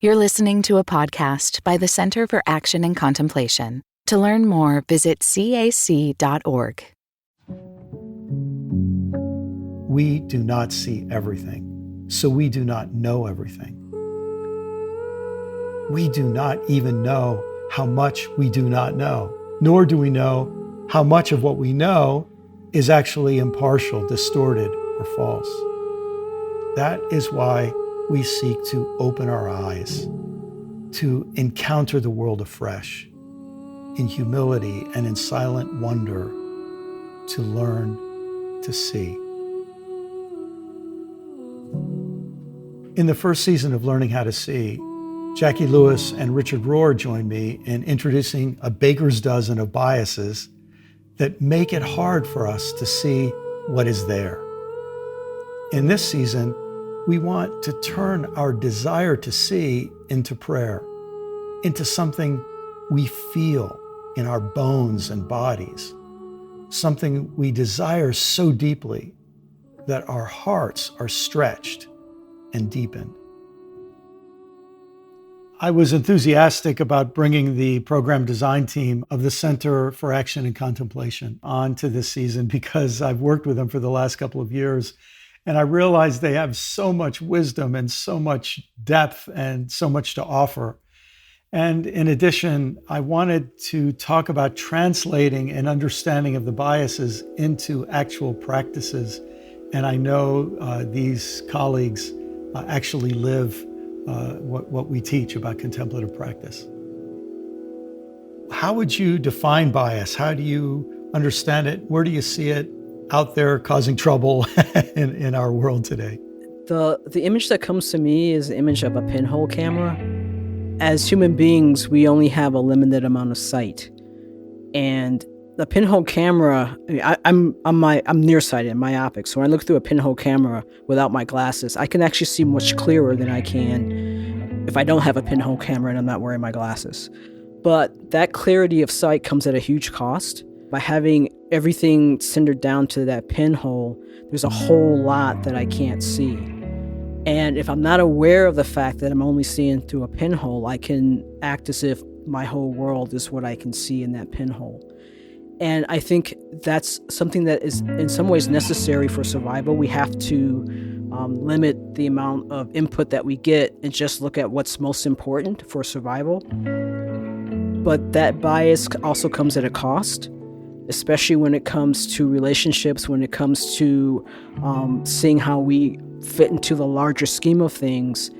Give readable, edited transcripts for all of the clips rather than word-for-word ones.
You're listening to a podcast by the Center for Action and Contemplation. To learn more, visit cac.org. We do not see everything, so we do not know everything. We do not even know how much we do not know, nor do we know how much of what we know is actually impartial, distorted, or false. That is why we seek to open our eyes, to encounter the world afresh, in humility and in silent wonder, to learn to see. In the first season of Learning How to See, Jackie Lewis and Richard Rohr joined me in introducing a baker's dozen of biases that make it hard for us to see what is there. In this season, we want to turn our desire to see into prayer, into something we feel in our bones and bodies, something we desire so deeply that our hearts are stretched and deepened. I was enthusiastic about bringing the program design team of the Center for Action and Contemplation onto this season because I've worked with them for the last couple of years. And I realized they have so much wisdom and so much depth and so much to offer. And in addition, I wanted to talk about translating an understanding of the biases into actual practices. And I know these colleagues actually live what we teach about contemplative practice. How would you define bias? How do you understand it? Where do you see it out there causing trouble in our world today? The image that comes to me is the image of a pinhole camera. As human beings, we only have a limited amount of sight. And the pinhole camera, I'm nearsighted, myopic. So when I look through a pinhole camera without my glasses, I can actually see much clearer than I can if I don't have a pinhole camera and I'm not wearing my glasses. But that clarity of sight comes at a huge cost. By having everything centered down to that pinhole, there's a whole lot that I can't see. And if I'm not aware of the fact that I'm only seeing through a pinhole, I can act as if my whole world is what I can see in that pinhole. And I think that's something that is in some ways necessary for survival. We have to limit the amount of input that we get and just look at what's most important for survival. But that bias also comes at a cost, especially when it comes to relationships, when it comes to seeing how we fit into the larger scheme of things.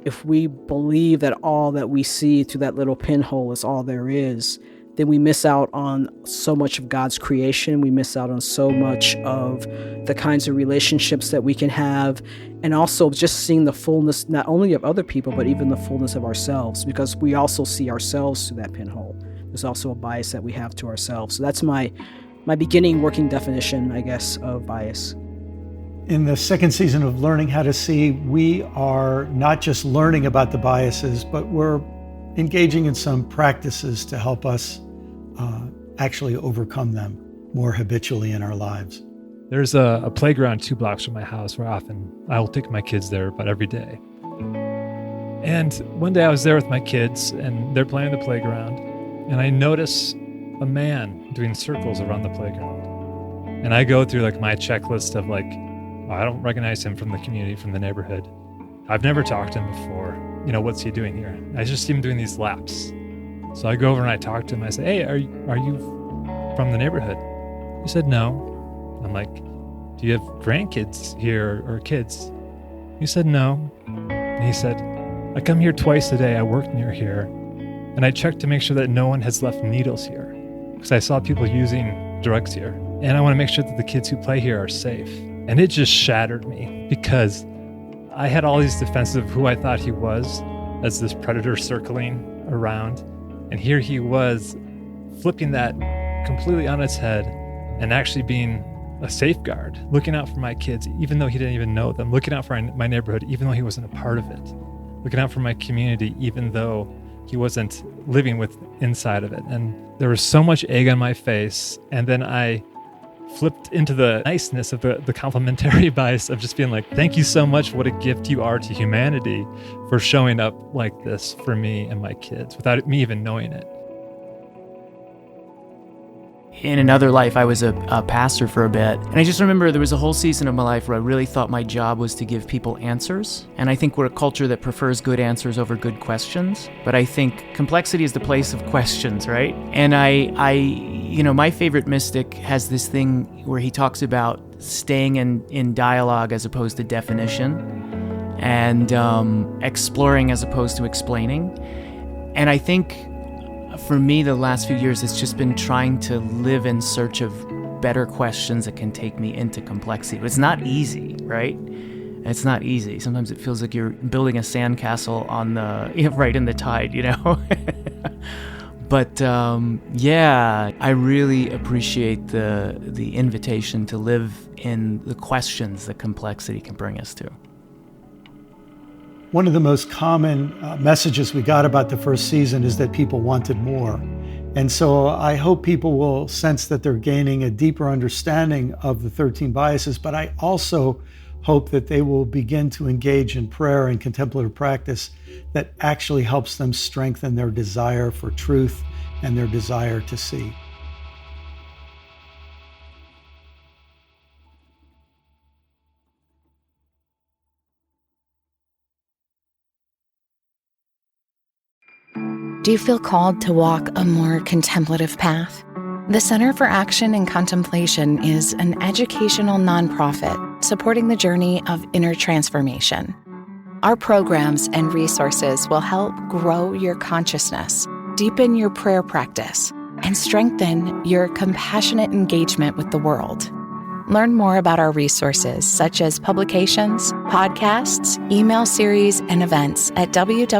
If we believe that all that we see through that little pinhole is all there is, then we miss out on so much of God's creation. We miss out on so much of the kinds of relationships that we can have, and also just seeing the fullness not only of other people, but even the fullness of ourselves, because we also see ourselves through that pinhole. There's also a bias that we have to ourselves. So that's my beginning working definition, I guess, of bias. In the second season of Learning How to See, we are not just learning about the biases, but we're engaging in some practices to help us actually overcome them more habitually in our lives. There's a playground 2 blocks from my house where I'll take my kids there about every day. And one day I was there with my kids and they're playing the playground, and I notice a man doing circles around the playground. And I go through my checklist of I don't recognize him from the community, from the neighborhood. I've never talked to him before. What's he doing here? I just see him doing these laps. So I go over and I talk to him. I say, hey, are you from the neighborhood? He said, no. I'm like, do you have grandkids here or kids? He said, no. And he said, I come here twice a day. I work near here. And I check to make sure that no one has left needles here, because I saw people using drugs here. And I want to make sure that the kids who play here are safe. And it just shattered me, because I had all these defenses of who I thought he was as this predator circling around. And here he was flipping that completely on its head and actually being a safeguard, looking out for my kids, even though he didn't even know them, looking out for my neighborhood, even though he wasn't a part of it, looking out for my community, even though he wasn't living inside of it. And there was so much egg on my face. And then I flipped into the niceness of the complimentary bias of just being like, thank you so much. What a gift you are to humanity for showing up like this for me and my kids without me even knowing it. In another life, I was a pastor for a bit. And I just remember there was a whole season of my life where I really thought my job was to give people answers. And I think we're a culture that prefers good answers over good questions. But I think complexity is the place of questions, right? And my favorite mystic has this thing where he talks about staying in dialogue as opposed to definition, and exploring as opposed to explaining. And I think for me, the last few years, it's just been trying to live in search of better questions that can take me into complexity. But it's not easy, right? It's not easy. Sometimes it feels like you're building a sandcastle right in the tide, But I really appreciate the invitation to live in the questions that complexity can bring us to. One of the most common messages we got about the first season is that people wanted more. And so I hope people will sense that they're gaining a deeper understanding of the 13 biases, but I also hope that they will begin to engage in prayer and contemplative practice that actually helps them strengthen their desire for truth and their desire to see. Do you feel called to walk a more contemplative path? The Center for Action and Contemplation is an educational nonprofit supporting the journey of inner transformation. Our programs and resources will help grow your consciousness, deepen your prayer practice, and strengthen your compassionate engagement with the world. Learn more about our resources, such as publications, podcasts, email series, and events at www.cac.org.